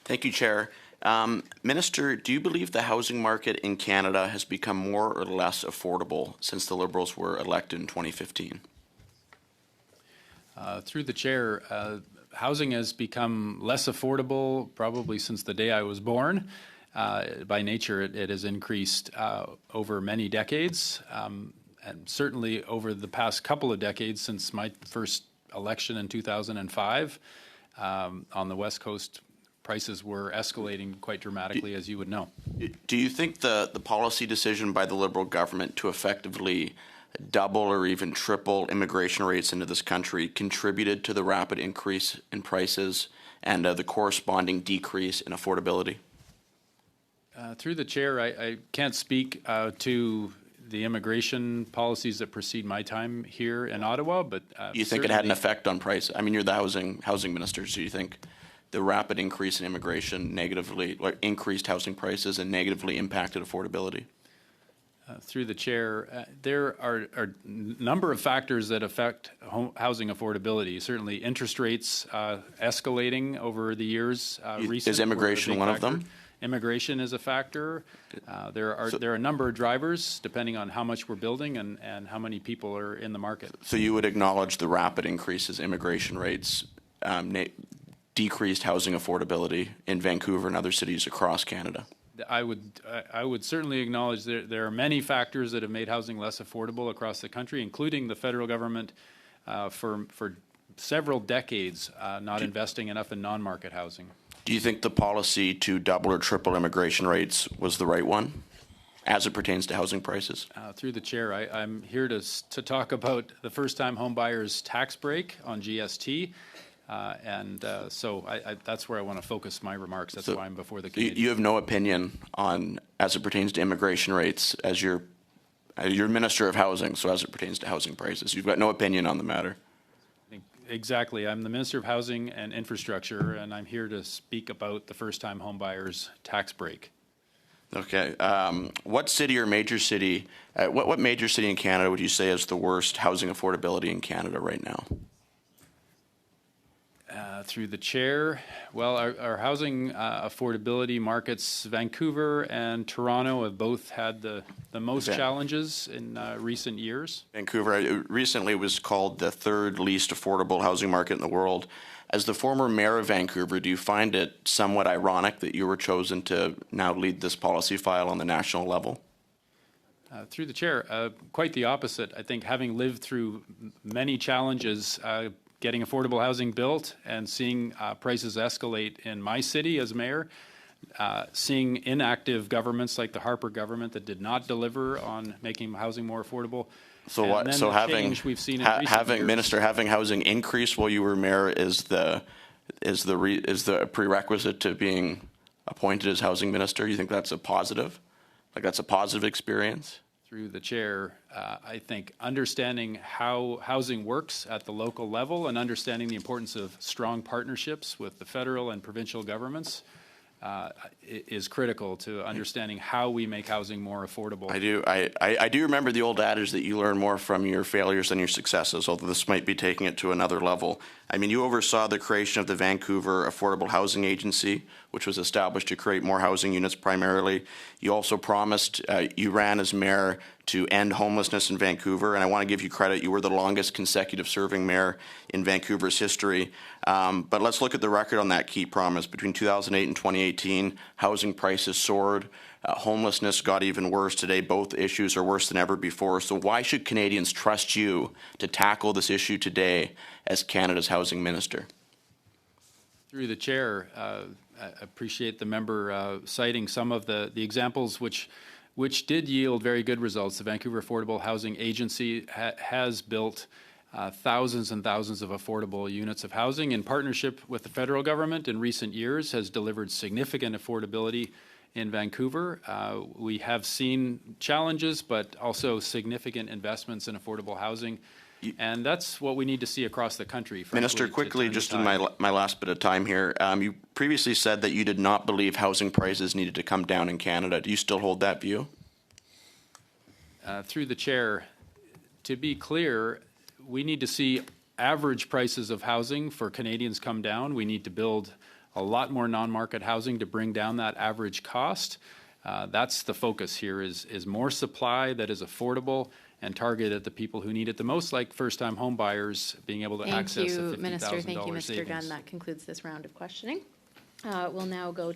Thank you, Chair. Minister, do you believe the housing market in Canada has become more or less affordable since the Liberals were elected in 2015? Through the chair, housing has become less affordable probably since the day I was born. By nature, it has increased over many decades, and certainly over the past couple of decades since my first election in 2005. On the West Coast, prices were escalating quite dramatically, as you would know. Do you think the policy decision by the Liberal government to effectively double or even triple immigration rates into this country contributed to the rapid increase in prices and the corresponding decrease in affordability? Through the chair, I can't speak to the immigration policies that precede my time here in Ottawa, but you think it had an effect on price? I mean, you're the housing minister, so you think the rapid increase in immigration negatively, increased housing prices and negatively impacted affordability? Through the chair, there are a number of factors that affect housing affordability. Certainly, interest rates escalating over the years. Is immigration one of them? Immigration is a factor. There are a number of drivers depending on how much we're building and how many people are in the market. So you would acknowledge the rapid increases in immigration rates decreased housing affordability in Vancouver and other cities across Canada? I would certainly acknowledge there are many factors that have made housing less affordable across the country, including the federal government for several decades not investing enough in non-market housing. Do you think the policy to double or triple immigration rates was the right one as it pertains to housing prices? Through the chair, I'm here to talk about the first-time homebuyers tax break on GST. So that's where I want to focus my remarks. That's why I'm before the committee. You have no opinion on, as it pertains to immigration rates, as you're Minister of Housing, so as it pertains to housing prices. You've got no opinion on the matter. Exactly. I'm the Minister of Housing and Infrastructure, and I'm here to speak about the first-time homebuyers tax break. Okay. What city or major city, what major city in Canada would you say has the worst housing affordability in Canada right now? Through the chair, well, our housing affordability markets, Vancouver and Toronto, have both had the most challenges in recent years. Vancouver recently was called the third least affordable housing market in the world. As the former mayor of Vancouver, do you find it somewhat ironic that you were chosen to now lead this policy file on the national level? Through the chair, quite the opposite. I think having lived through many challenges, getting affordable housing built and seeing prices escalate in my city as mayor, seeing inactive governments like the Harper government that did not deliver on making housing more affordable. So what? So having housing increase while you were mayor is the prerequisite to being appointed as housing minister. You think that's a positive? Like that's a positive experience? Through the chair, I think understanding how housing works at the local level and understanding the importance of strong partnerships with the federal and provincial governments is critical to understanding how we make housing more affordable. I do remember the old adage that you learn more from your failures than your successes, although this might be taking it to another level. I mean, you oversaw the creation of the Vancouver Affordable Housing Agency, which was established to create more housing units primarily. You also promised, you ran as mayor to end homelessness in Vancouver, and I want to give you credit. You were the longest consecutive serving mayor in Vancouver's history. But let's look at the record on that key promise. Between 2008 and 2018, housing prices soared. Homelessness got even worse. Today, both issues are worse than ever before. So why should Canadians trust you to tackle this issue today as Canada's housing minister? Through the chair, I appreciate the member citing some of the examples which did yield very good results. The Vancouver Affordable Housing Agency has built thousands and thousands of affordable units of housing in partnership with the federal government in recent years, has delivered significant affordability in Vancouver. We have seen challenges, but also significant investments in affordable housing. And that's what we need to see across the country. Minister, quickly, just in my last bit of time here, you previously said that you did not believe housing prices needed to come down in Canada. Do you still hold that view? Through the chair, to be clear, we need to see average prices of housing for Canadians come down. We need to build a lot more non-market housing to bring down that average cost. That's the focus here is more supply that is affordable and targeted at the people who need it the most, like first-time home buyers being able to Thank access a you, $50,000 Minister. Thank you, Mr. savings. Gunn. That concludes this round of questioning. We'll now go to